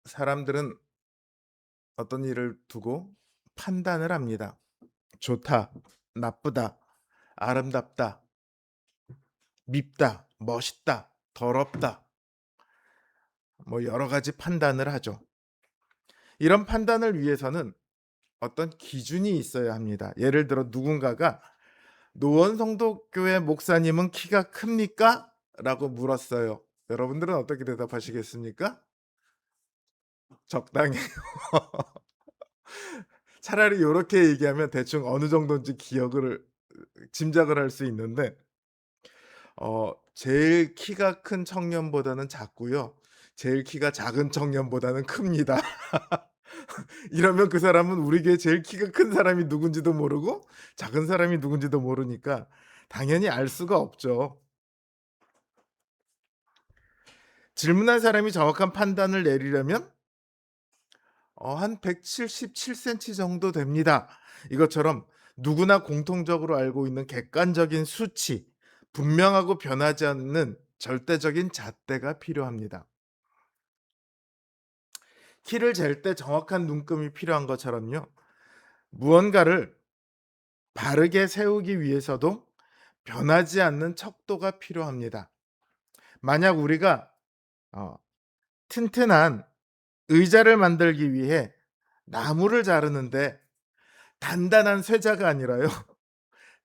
사람들은 어떤 일을 두고 판단을 합니다. 좋다, 나쁘다, 아름답다, 밉다, 멋있다, 더럽다. 뭐 여러 가지 판단을 하죠. 이런 판단을 위해서는 어떤 기준이 있어야 합니다. 예를 들어 누군가가 "노원성도교회 목사님은 키가 큽니까?" 라고 물었어요. 여러분들은 어떻게 대답하시겠습니까? 적당히. 차라리 요렇게 얘기하면 대충 어느 정도인지 기억을 짐작을 할 수 있는데 제일 키가 큰 청년보다는 작고요. 제일 키가 작은 청년보다는 큽니다. 이러면 그 사람은 우리 교회 제일 키가 큰 사람이 누군지도 모르고 작은 사람이 누군지도 모르니까 당연히 알 수가 없죠. 질문한 사람이 정확한 판단을 내리려면 한 177 센티 정도 됩니다. 이것처럼 누구나 공통적으로 알고 있는 객관적인 수치, 분명하고 변하지 않는 절대적인 잣대가 필요합니다. 키를 잴 때 정확한 눈금이 필요한 것처럼요. 무언가를 바르게 세우기 위해서도 변하지 않는 척도가 필요합니다. 만약 우리가 어 튼튼한 의자를 만들기 위해 나무를 자르는데 단단한 쇠자가 아니라요.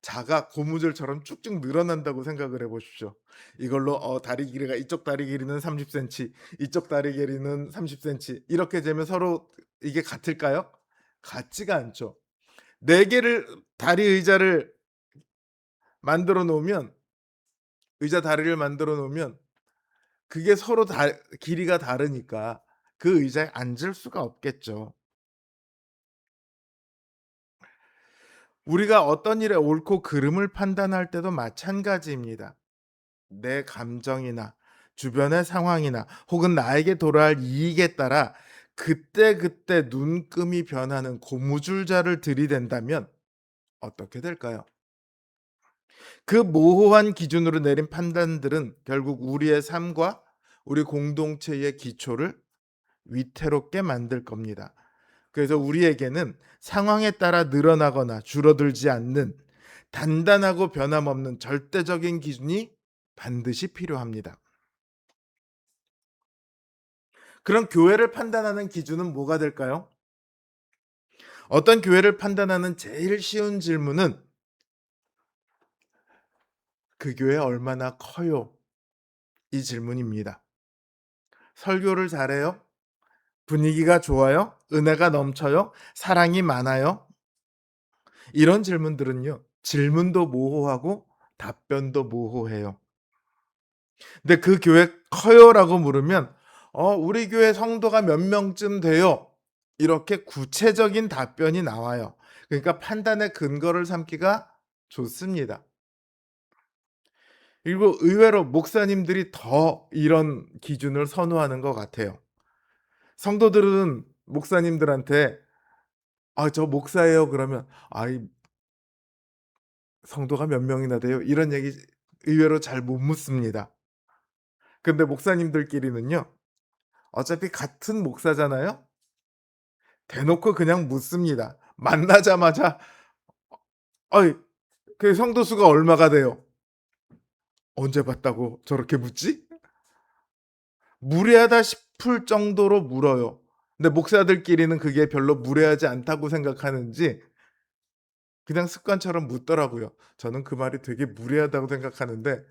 자가 고무줄처럼 쭉쭉 늘어난다고 생각을 해 보십시오. 이걸로 다리 길이가 이쪽 다리 길이는 30 센티, 이쪽 다리 길이는 30 센티 이렇게 재면 서로 이게 같을까요? 같지가 않죠. 4 개를 다리 의자를 만들어 놓으면 의자 다리를 만들어 놓으면 그게 서로 다 길이가 다르니까 그 의자에 앉을 수가 없겠죠. 우리가 어떤 일의 옳고 그름을 판단할 때도 마찬가지입니다. 내 감정이나 주변의 상황이나 혹은 나에게 돌아올 이익에 따라 그때그때 눈금이 변하는 고무줄자를 들이댄다면 어떻게 될까요? 그 모호한 기준으로 내린 판단들은 결국 우리의 삶과 우리 공동체의 기초를 위태롭게 만들 겁니다. 그래서 우리에게는 상황에 따라 늘어나거나 줄어들지 않는 단단하고 변함없는 절대적인 기준이 반드시 필요합니다. 그럼 교회를 판단하는 기준은 뭐가 될까요? 어떤 교회를 판단하는 제일 쉬운 질문은 "그 교회 얼마나 커요?" 이 질문입니다. 설교를 잘해요? 분위기가 좋아요? 은혜가 넘쳐요? 사랑이 많아요? 이런 질문들은요. 질문도 모호하고 답변도 모호해요. 근데 "그 교회 커요?"라고 물으면 우리 교회 성도가 몇 명쯤 돼요." 이렇게 구체적인 답변이 나와요. 그러니까 판단의 근거를 삼기가 좋습니다. 그리고 의외로 목사님들이 더 이런 기준을 선호하는 것 같아요. 성도들은 목사님들한테 "아 저 목사예요." 그러면 "아이 성도가 몇 명이나 돼요?" 이런 얘기 의외로 잘 못 묻습니다. 근데 목사님들끼리는요. 어차피 같은 목사잖아요. 대놓고 그냥 묻습니다. 만나자마자 "어이 그 성도 수가 얼마가 돼요?" "언제 봤다고 저렇게 묻지?" 무례하다 싶을 정도로 물어요. 근데 목사들끼리는 그게 별로 무례하지 않다고 생각하는지 그냥 습관처럼 묻더라고요. 저는 그 말이 되게 무례하다고 생각하는데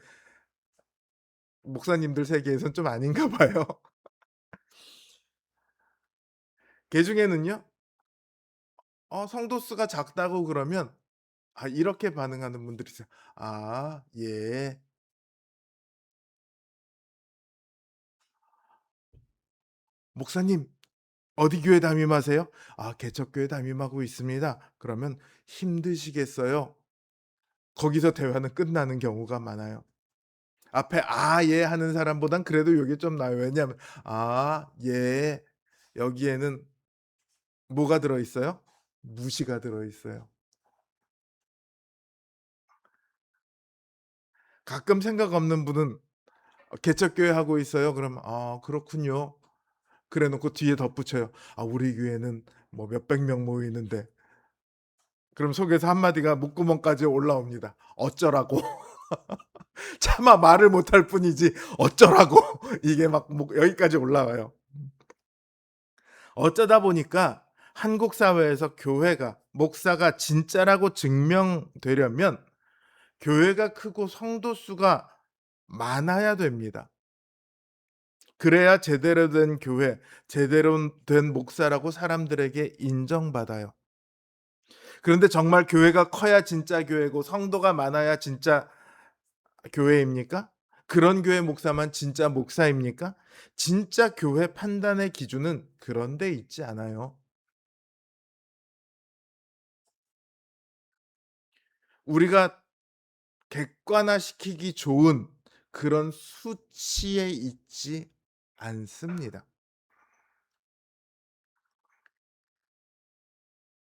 목사님들 세계에선 좀 아닌가 봐요. 그중에는요. 성도 수가 작다고 그러면 이렇게 반응하는 분들이 있어요. "아 예. 목사님 어디 교회 담임하세요?" "아 개척교회 담임하고 있습니다." 그러면 "힘드시겠어요?" 거기서 대화는 끝나는 경우가 많아요. 앞에 "아 예." 하는 사람보단 그래도 요게 좀 나아요. 왜냐하면 "아 예." 여기에는 뭐가 들어 있어요? 무시가 들어 있어요. 가끔 생각 없는 분은 "개척교회 하고 있어요." 그러면 "아 그렇군요." 그래 놓고 뒤에 덧붙여요. "아 우리 교회는 뭐 몇백 명 모이는데." 그럼 속에서 한마디가 목구멍까지 올라옵니다. "어쩌라고." 차마 말을 못할 뿐이지 "어쩌라고." 이게 막 목 여기까지 올라와요. 어쩌다 보니까 한국 사회에서 교회가 목사가 진짜라고 증명되려면 교회가 크고 성도 수가 많아야 됩니다. 그래야 제대로 된 교회, 제대로 된 목사라고 사람들에게 인정받아요. 그런데 정말 교회가 커야 진짜 교회고 성도가 많아야 진짜 교회입니까? 그런 교회 목사만 진짜 목사입니까? 진짜 교회 판단의 기준은 그런 데 있지 않아요. 우리가 객관화시키기 좋은 그런 수치에 있지 않습니다.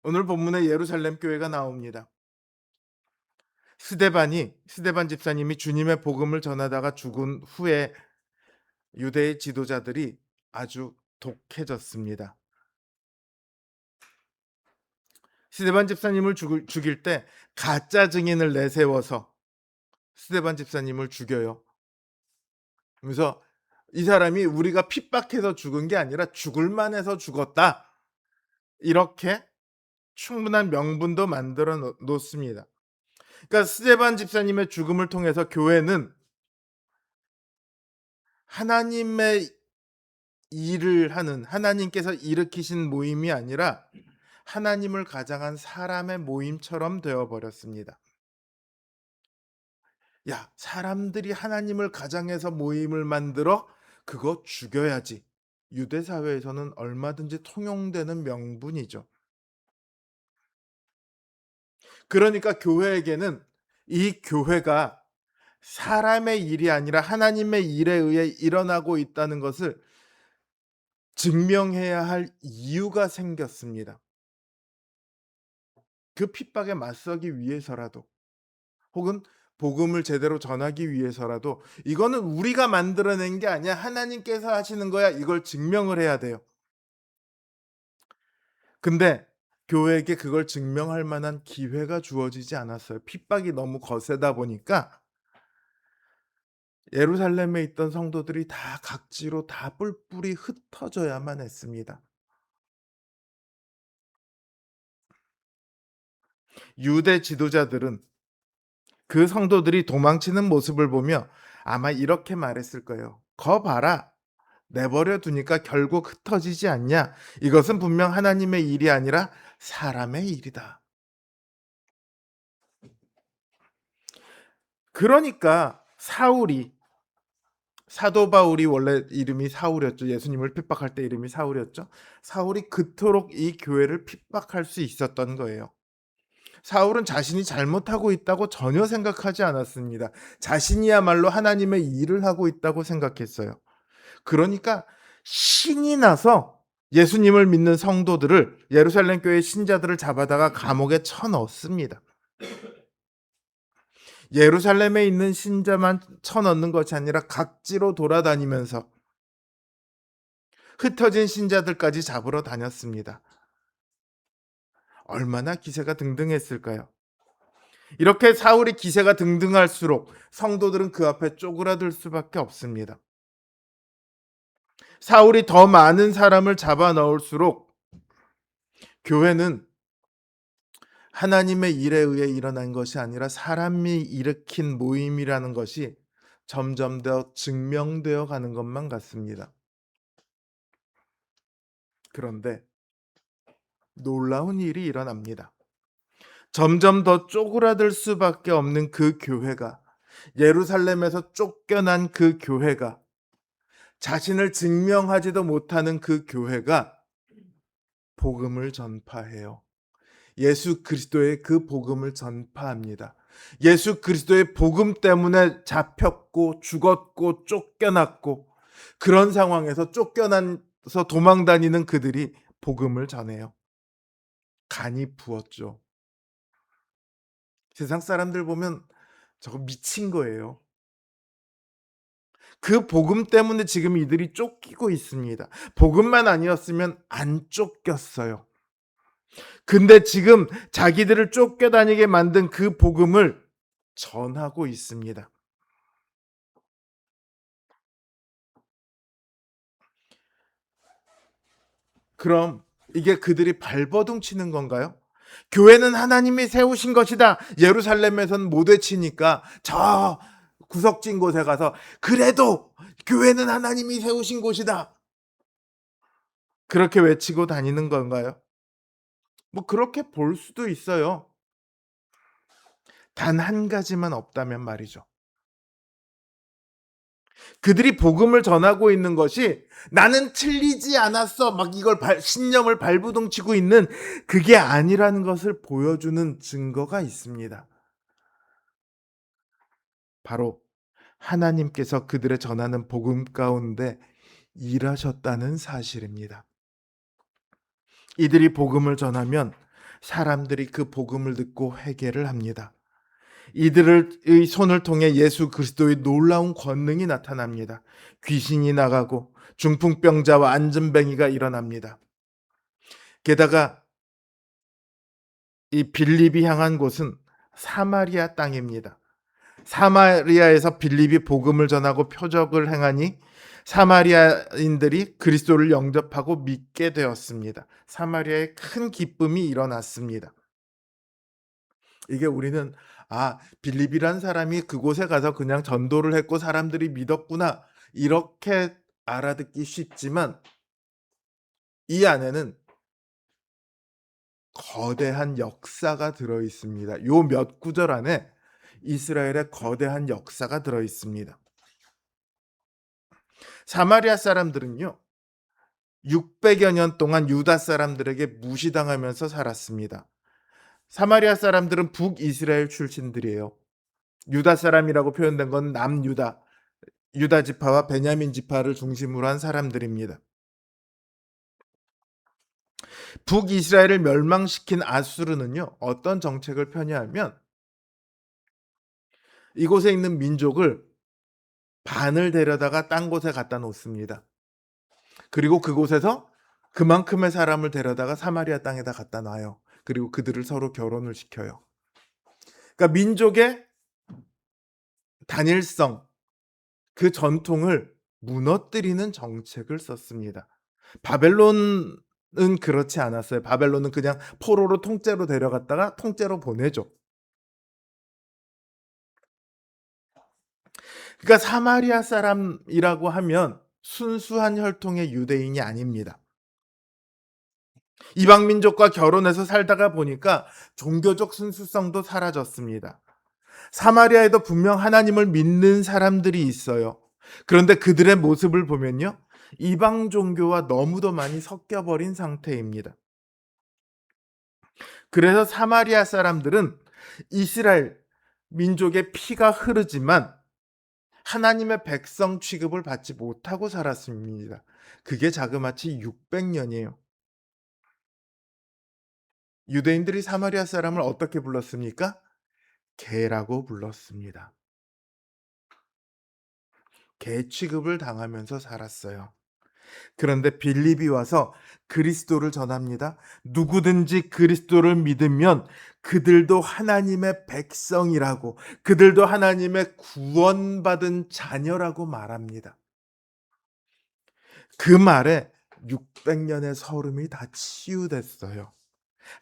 오늘 본문에 예루살렘 교회가 나옵니다. 스데반 집사님이 주님의 복음을 전하다가 죽은 후에 유대의 지도자들이 아주 독해졌습니다. 스데반 집사님을 죽일 때 가짜 증인을 내세워서 스데반 집사님을 죽여요. 그래서 이 사람이 우리가 핍박해서 죽은 게 아니라 죽을 만해서 죽었다. 이렇게 충분한 명분도 만들어 놓습니다. 그러니까 스데반 집사님의 죽음을 통해서 교회는 하나님의 일을 하는 하나님께서 일으키신 모임이 아니라 하나님을 가장한 사람의 모임처럼 되어 버렸습니다. 야, 사람들이 하나님을 가장해서 모임을 만들어 그거 죽여야지. 유대 사회에서는 얼마든지 통용되는 명분이죠. 그러니까 교회에게는 이 교회가 사람의 일이 아니라 하나님의 일에 의해 일어나고 있다는 것을 증명해야 할 이유가 생겼습니다. 그 핍박에 맞서기 위해서라도 혹은 복음을 제대로 전하기 위해서라도 이거는 우리가 만들어낸 게 아니야. 하나님께서 하시는 거야. 이걸 증명을 해야 돼요. 근데 교회에게 그걸 증명할 만한 기회가 주어지지 않았어요. 핍박이 너무 거세다 보니까 예루살렘에 있던 성도들이 다 각지로 다 뿔뿔이 흩어져야만 했습니다. 유대 지도자들은 그 성도들이 도망치는 모습을 보며 아마 이렇게 말했을 거예요. "거 봐라. 내버려 두니까 결국 흩어지지 않냐. 이것은 분명 하나님의 일이 아니라 사람의 일이다." 그러니까 사도 바울이 원래 이름이 사울이었죠. 예수님을 핍박할 때 이름이 사울이었죠. 사울이 그토록 이 교회를 핍박할 수 있었던 거예요. 사울은 자신이 잘못하고 있다고 전혀 생각하지 않았습니다. 자신이야말로 하나님의 일을 하고 있다고 생각했어요. 그러니까 신이 나서 예수님을 믿는 성도들을 예루살렘 교회 신자들을 잡아다가 감옥에 쳐 넣었습니다. 예루살렘에 있는 신자만 쳐 넣는 것이 아니라 각지로 돌아다니면서 흩어진 신자들까지 잡으러 다녔습니다. 얼마나 기세가 등등했을까요? 이렇게 사울이 기세가 등등할수록 성도들은 그 앞에 쪼그라들 수밖에 없습니다. 사울이 더 많은 사람을 잡아 넣을수록 교회는 하나님의 일에 의해 일어난 것이 아니라 사람이 일으킨 모임이라는 것이 점점 더 증명되어 가는 것만 같습니다. 그런데 놀라운 일이 일어납니다. 점점 더 쪼그라들 수밖에 없는 그 교회가 예루살렘에서 쫓겨난 그 교회가 자신을 증명하지도 못하는 그 교회가 복음을 전파해요. 예수 그리스도의 그 복음을 전파합니다. 예수 그리스도의 복음 때문에 잡혔고 죽었고 쫓겨났고 그런 상황에서 쫓겨나서 도망다니는 그들이 복음을 전해요. 간이 부었죠. 세상 사람들 보면 저거 미친 거예요. 그 복음 때문에 지금 이들이 쫓기고 있습니다. 복음만 아니었으면 안 쫓겼어요. 근데 지금 자기들을 쫓겨다니게 만든 그 복음을 전하고 있습니다. 그럼 이게 그들이 발버둥 치는 건가요? 교회는 하나님이 세우신 것이다. 예루살렘에선 못 외치니까 저 구석진 곳에 가서 그래도 교회는 하나님이 세우신 곳이다. 그렇게 외치고 다니는 건가요? 뭐 그렇게 볼 수도 있어요. 단 한 가지만 없다면 말이죠. 그들이 복음을 전하고 있는 것이 나는 틀리지 않았어. 막 이걸 신념을 발부둥 치고 있는 그게 아니라는 것을 보여주는 증거가 있습니다. 바로 하나님께서 그들의 전하는 복음 가운데 일하셨다는 사실입니다. 이들이 복음을 전하면 사람들이 그 복음을 듣고 회개를 합니다. 이들의 손을 통해 예수 그리스도의 놀라운 권능이 나타납니다. 귀신이 나가고 중풍병자와 안진뱅이가 일어납니다. 게다가 이 빌립이 향한 곳은 사마리아 땅입니다. 사마리아에서 빌립이 복음을 전하고 표적을 행하니 사마리아인들이 그리스도를 영접하고 믿게 되었습니다. 사마리아에 큰 기쁨이 일어났습니다. 이게 우리는 빌립이란 사람이 그곳에 가서 그냥 전도를 했고 사람들이 믿었구나 이렇게 알아듣기 쉽지만 이 안에는 거대한 역사가 들어 있습니다. 요 몇 구절 안에 이스라엘의 거대한 역사가 들어 있습니다. 사마리아 사람들은요, 600여 년 동안 유다 사람들에게 무시당하면서 살았습니다. 사마리아 사람들은 북이스라엘 출신들이에요. 유다 사람이라고 표현된 건 남유다, 유다 지파와 베냐민 지파를 중심으로 한 사람들입니다. 북이스라엘을 멸망시킨 아수르는요, 어떤 정책을 펴냐면 이곳에 있는 민족을 반을 데려다가 딴 곳에 갖다 놓습니다. 그리고 그곳에서 그만큼의 사람을 데려다가 사마리아 땅에다 갖다 놔요. 그리고 그들을 서로 결혼을 시켜요. 그러니까 민족의 단일성, 그 전통을 무너뜨리는 정책을 썼습니다. 바벨론은 그렇지 않았어요. 바벨론은 그냥 포로로 통째로 데려갔다가 통째로 보내죠. 그러니까 사마리아 사람이라고 하면 순수한 혈통의 유대인이 아닙니다. 이방 민족과 결혼해서 살다가 보니까 종교적 순수성도 사라졌습니다. 사마리아에도 분명 하나님을 믿는 사람들이 있어요. 그런데 그들의 모습을 보면요, 이방 종교와 너무도 많이 섞여버린 상태입니다. 그래서 사마리아 사람들은 이스라엘 민족의 피가 흐르지만 하나님의 백성 취급을 받지 못하고 살았습니다. 그게 자그마치 600년이에요. 유대인들이 사마리아 사람을 어떻게 불렀습니까? 개라고 불렀습니다. 개 취급을 당하면서 살았어요. 그런데 빌립이 와서 그리스도를 전합니다. 누구든지 그리스도를 믿으면 그들도 하나님의 백성이라고, 그들도 하나님의 구원받은 자녀라고 말합니다. 그 말에 600년의 서름이 다 치유됐어요.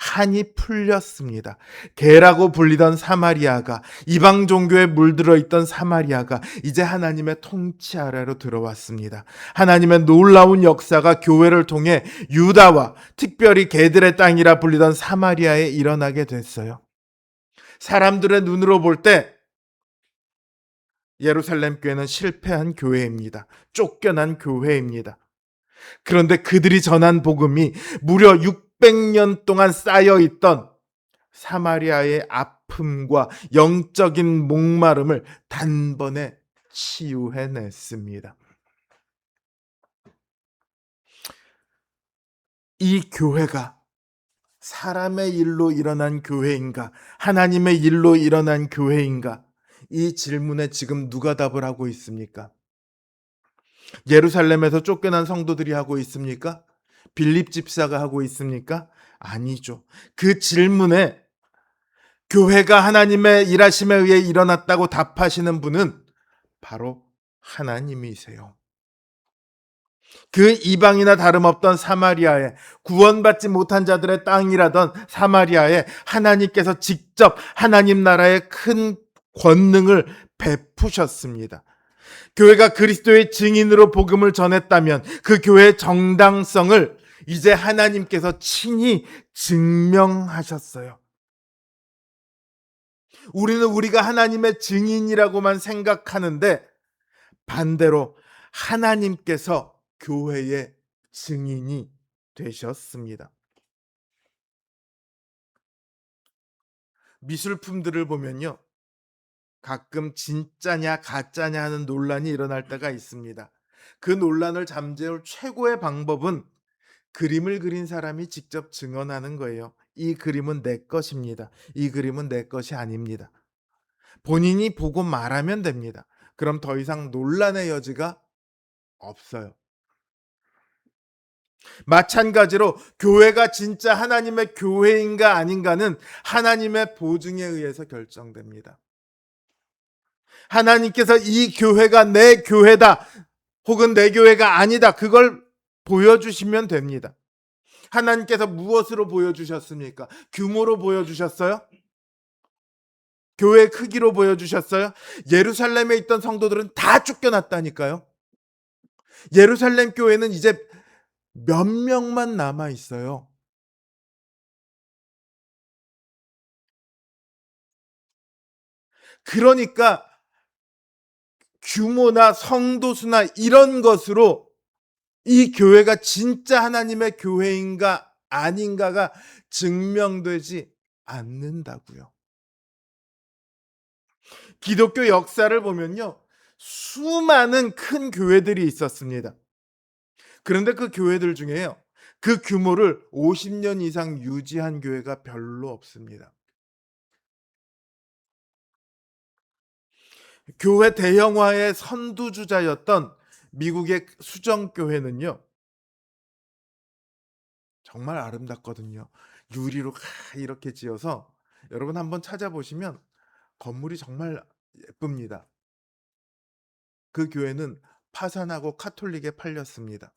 한이 풀렸습니다. 개라고 불리던 사마리아가, 이방 종교에 물들어 있던 사마리아가 이제 하나님의 통치 아래로 들어왔습니다. 하나님의 놀라운 역사가 교회를 통해 유다와 특별히 개들의 땅이라 불리던 사마리아에 일어나게 됐어요. 사람들의 눈으로 볼 때 예루살렘 교회는 실패한 교회입니다. 쫓겨난 교회입니다. 그런데 그들이 전한 복음이 무려 600년 동안 쌓여 있던 사마리아의 아픔과 영적인 목마름을 단번에 치유해냈습니다. 이 교회가 사람의 일로 일어난 교회인가, 하나님의 일로 일어난 교회인가? 이 질문에 지금 누가 답을 하고 있습니까? 예루살렘에서 쫓겨난 성도들이 하고 있습니까? 빌립 집사가 하고 있습니까? 아니죠. 그 질문에 교회가 하나님의 일하심에 의해 일어났다고 답하시는 분은 바로 하나님이세요. 그 이방이나 다름없던 사마리아에, 구원받지 못한 자들의 땅이라던 사마리아에 하나님께서 직접 하나님 나라의 큰 권능을 베푸셨습니다. 교회가 그리스도의 증인으로 복음을 전했다면 그 교회의 정당성을 이제 하나님께서 친히 증명하셨어요. 우리는 우리가 하나님의 증인이라고만 생각하는데 반대로 하나님께서 교회의 증인이 되셨습니다. 미술품들을 보면요, 가끔 진짜냐 가짜냐 하는 논란이 일어날 때가 있습니다. 그 논란을 잠재울 최고의 방법은 그림을 그린 사람이 직접 증언하는 거예요. 이 그림은 내 것입니다. 이 그림은 내 것이 아닙니다. 본인이 보고 말하면 됩니다. 그럼 더 이상 논란의 여지가 없어요. 마찬가지로 교회가 진짜 하나님의 교회인가 아닌가는 하나님의 보증에 의해서 결정됩니다. 하나님께서 이 교회가 내 교회다 혹은 내 교회가 아니다, 그걸 보여주시면 됩니다. 하나님께서 무엇으로 보여주셨습니까? 규모로 보여주셨어요? 교회 크기로 보여주셨어요? 예루살렘에 있던 성도들은 다 쫓겨났다니까요. 예루살렘 교회는 이제 몇 명만 남아 있어요. 그러니까 규모나 성도 수나 이런 것으로 이 교회가 진짜 하나님의 교회인가 아닌가가 증명되지 않는다고요. 기독교 역사를 보면요, 수많은 큰 교회들이 있었습니다. 그런데 그 교회들 중에요, 그 규모를 50년 이상 유지한 교회가 별로 없습니다. 교회 대형화의 선두주자였던 미국의 수정교회는요, 정말 아름답거든요. 유리로 이렇게 지어서 여러분 한번 찾아보시면 건물이 정말 예쁩니다. 그 교회는 파산하고 카톨릭에 팔렸습니다.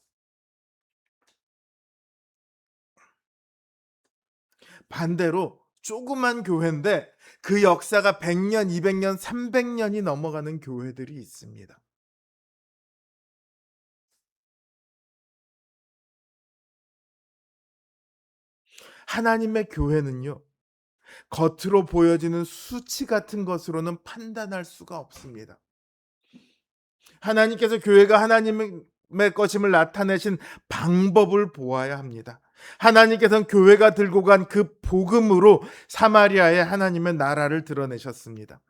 반대로 조그만 교회인데 그 역사가 100년, 200년, 300년이 넘어가는 교회들이 있습니다. 하나님의 교회는요, 겉으로 보여지는 수치 같은 것으로는 판단할 수가 없습니다. 하나님께서 교회가 하나님의 것임을 나타내신 방법을 보아야 합니다. 하나님께서는 교회가 들고 간 그 복음으로 사마리아에 하나님의 나라를 드러내셨습니다.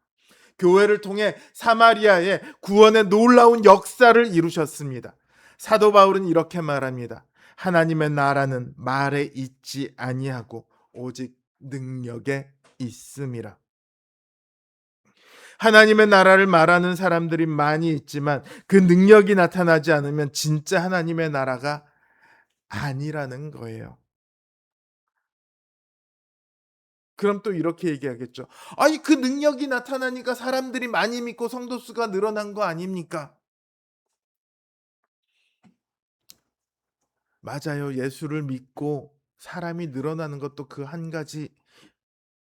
교회를 통해 사마리아의 구원의 놀라운 역사를 이루셨습니다. 사도 바울은 이렇게 말합니다. 하나님의 나라는 말에 있지 아니하고 오직 능력에 있음이라. 하나님의 나라를 말하는 사람들이 많이 있지만 그 능력이 나타나지 않으면 진짜 하나님의 나라가 아니라는 거예요. 그럼 또 이렇게 얘기하겠죠. 아니, 그 능력이 나타나니까 사람들이 많이 믿고 성도 수가 늘어난 거 아닙니까? 맞아요. 예수를 믿고 사람이 늘어나는 것도 그 한 가지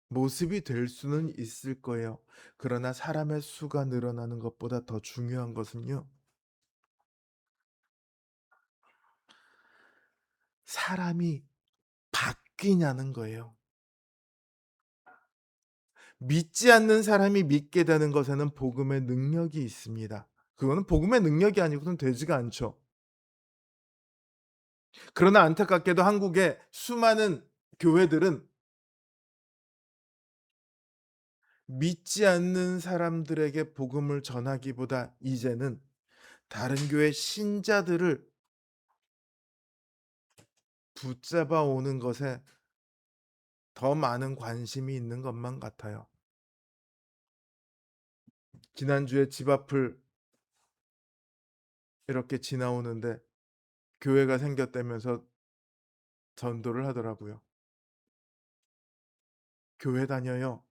모습이 될 수는 있을 거예요. 그러나 사람의 수가 늘어나는 것보다 더 중요한 것은요, 사람이 바뀌냐는 거예요. 믿지 않는 사람이 믿게 되는 것에는 복음의 능력이 있습니다. 그거는 복음의 능력이 아니고는 되지가 않죠. 그러나 안타깝게도 한국의 수많은 교회들은 믿지 않는 사람들에게 복음을 전하기보다 이제는 다른 교회 신자들을 붙잡아 오는 것에 더 많은 관심이 있는 것만 같아요. 지난주에 집 앞을 이렇게 지나오는데 교회가 생겼다면서 전도를 하더라고요. "교회 다녀요."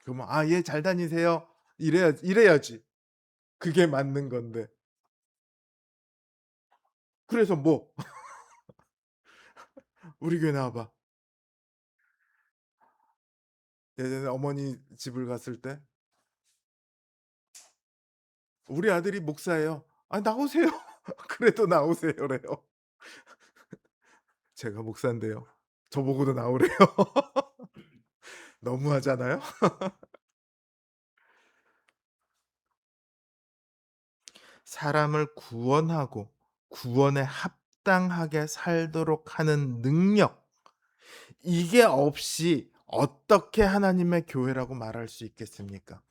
그러면 "아 예 잘 다니세요." 이래야지. 그게 맞는 건데. 그래서 뭐 "우리 교회 나와 봐." 예전에 어머니 집을 갔을 때 "우리 아들이 목사예요." "아 나오세요." 그래도 나오세요래요. 제가 목사인데요. 저보고도 나오래요. 너무하잖아요. 사람을 구원하고 구원에 합당하게 살도록 하는 능력, 이게 없이 어떻게 하나님의 교회라고 말할 수 있겠습니까?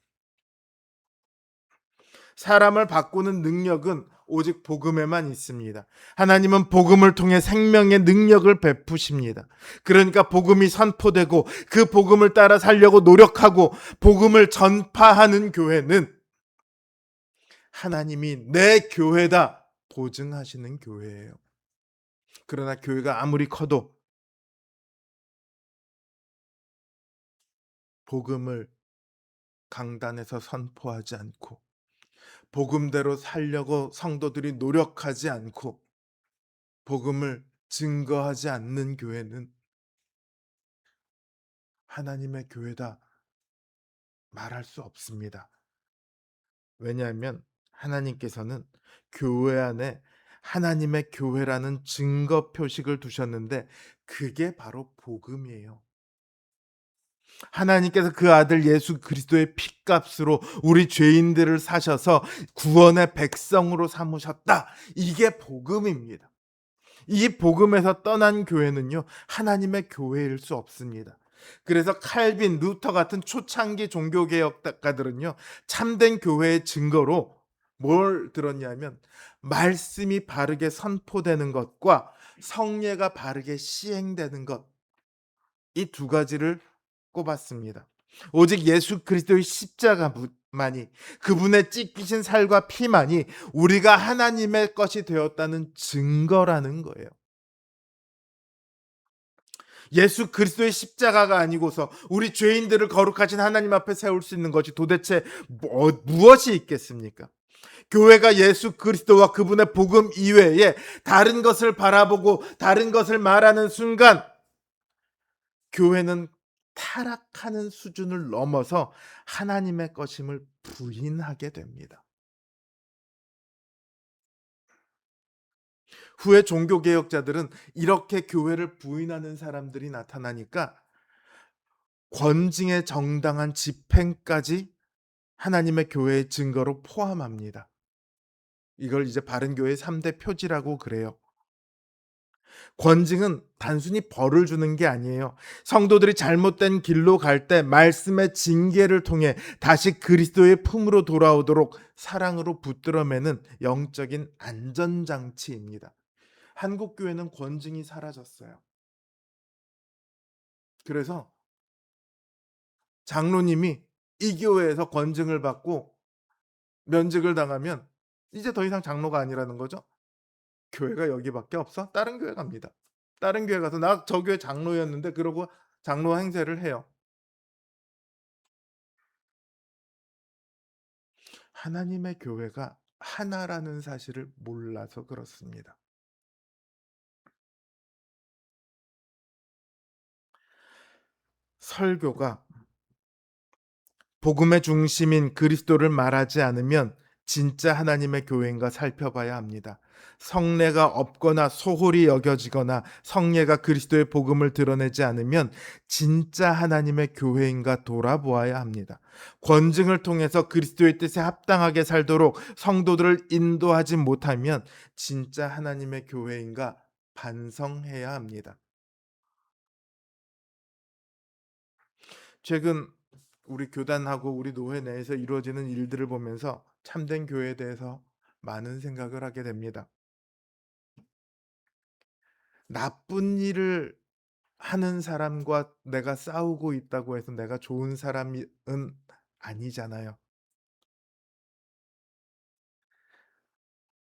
사람을 바꾸는 능력은 오직 복음에만 있습니다. 하나님은 복음을 통해 생명의 능력을 베푸십니다. 그러니까 복음이 선포되고 그 복음을 따라 살려고 노력하고 복음을 전파하는 교회는 하나님이 내 교회다 보증하시는 교회예요. 그러나 교회가 아무리 커도 복음을 강단에서 선포하지 않고 복음대로 살려고 성도들이 노력하지 않고 복음을 증거하지 않는 교회는 하나님의 교회다 말할 수 없습니다. 왜냐하면 하나님께서는 교회 안에 하나님의 교회라는 증거 표식을 두셨는데 그게 바로 복음이에요. 하나님께서 그 아들 예수 그리스도의 피값으로 우리 죄인들을 사셔서 구원의 백성으로 삼으셨다. 이게 복음입니다. 이 복음에서 떠난 교회는요, 하나님의 교회일 수 없습니다. 그래서 칼빈, 루터 같은 초창기 종교개혁가들은요, 참된 교회의 증거로 뭘 들었냐면, 말씀이 바르게 선포되는 것과 성례가 바르게 시행되는 것, 이 두 가지를 꼽았습니다. 오직 예수 그리스도의 십자가만이, 그분의 찢기신 살과 피만이 우리가 하나님의 것이 되었다는 증거라는 거예요. 예수 그리스도의 십자가가 아니고서 우리 죄인들을 거룩하신 하나님 앞에 세울 수 있는 것이 도대체 무엇이 있겠습니까? 교회가 예수 그리스도와 그분의 복음 이외에 다른 것을 바라보고 다른 것을 말하는 순간 교회는 타락하는 수준을 넘어서 하나님의 것임을 부인하게 됩니다. 후에 종교개혁자들은 이렇게 교회를 부인하는 사람들이 나타나니까 권징의 정당한 집행까지 하나님의 교회의 증거로 포함합니다. 이걸 이제 바른교회의 3대 표지라고 그래요. 권징은 단순히 벌을 주는 게 아니에요. 성도들이 잘못된 길로 갈 때 말씀의 징계를 통해 다시 그리스도의 품으로 돌아오도록 사랑으로 붙들어매는 영적인 안전장치입니다. 한국 교회는 권징이 사라졌어요. 그래서 장로님이 이 교회에서 권징을 받고 면직을 당하면 이제 더 이상 장로가 아니라는 거죠. 교회가 여기밖에 없어? 다른 교회 갑니다. 다른 교회 가서 나 저 교회 장로였는데 그러고 장로 행세를 해요. 하나님의 교회가 하나라는 사실을 몰라서 그렇습니다. 설교가 복음의 중심인 그리스도를 말하지 않으면 진짜 하나님의 교회인가 살펴봐야 합니다. 성례가 없거나 소홀히 여겨지거나 성례가 그리스도의 복음을 드러내지 않으면 진짜 하나님의 교회인가 돌아보아야 합니다. 권증을 통해서 그리스도의 뜻에 합당하게 살도록 성도들을 인도하지 못하면 진짜 하나님의 교회인가 반성해야 합니다. 최근 우리 교단하고 우리 노회 내에서 이루어지는 일들을 보면서 참된 교회에 대해서 많은 생각을 하게 됩니다. 나쁜 일을 하는 사람과 내가 싸우고 있다고 해서 내가 좋은 사람은 아니잖아요.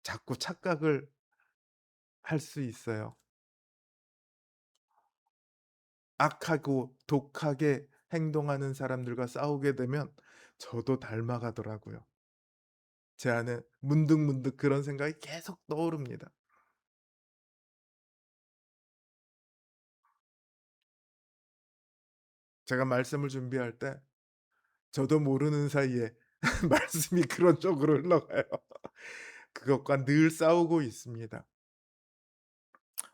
자꾸 착각을 할 수 있어요. 악하고 독하게 행동하는 사람들과 싸우게 되면 저도 닮아가더라고요. 제 안에 문득문득 그런 생각이 계속 떠오릅니다. 제가 말씀을 준비할 때 저도 모르는 사이에 말씀이 그런 쪽으로 흘러가요. 그것과 늘 싸우고 있습니다.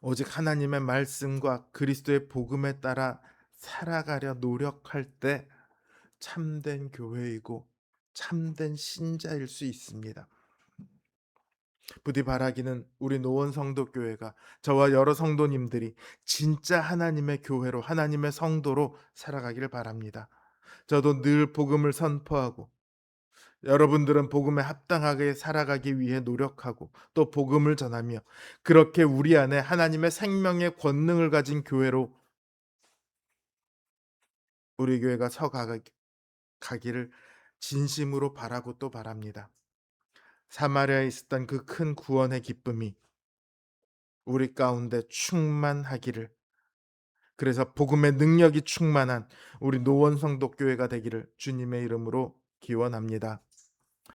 오직 하나님의 말씀과 그리스도의 복음에 따라 살아가려 노력할 때 참된 교회이고 참된 신자일 수 있습니다. 부디 바라기는 우리 노원 성도교회가 저와 여러 성도님들이 진짜 하나님의 교회로 하나님의 성도로 살아가기를 바랍니다. 저도 늘 복음을 선포하고 여러분들은 복음에 합당하게 살아가기 위해 노력하고 또 복음을 전하며 그렇게 우리 안에 하나님의 생명의 권능을 가진 교회로 우리 교회가 가기를 진심으로 바라고 또 바랍니다. 사마리아에 있었던 그 큰 구원의 기쁨이 우리 가운데 충만하기를, 그래서 복음의 능력이 충만한 우리 노원 성도 교회가 되기를 주님의 이름으로 기원합니다.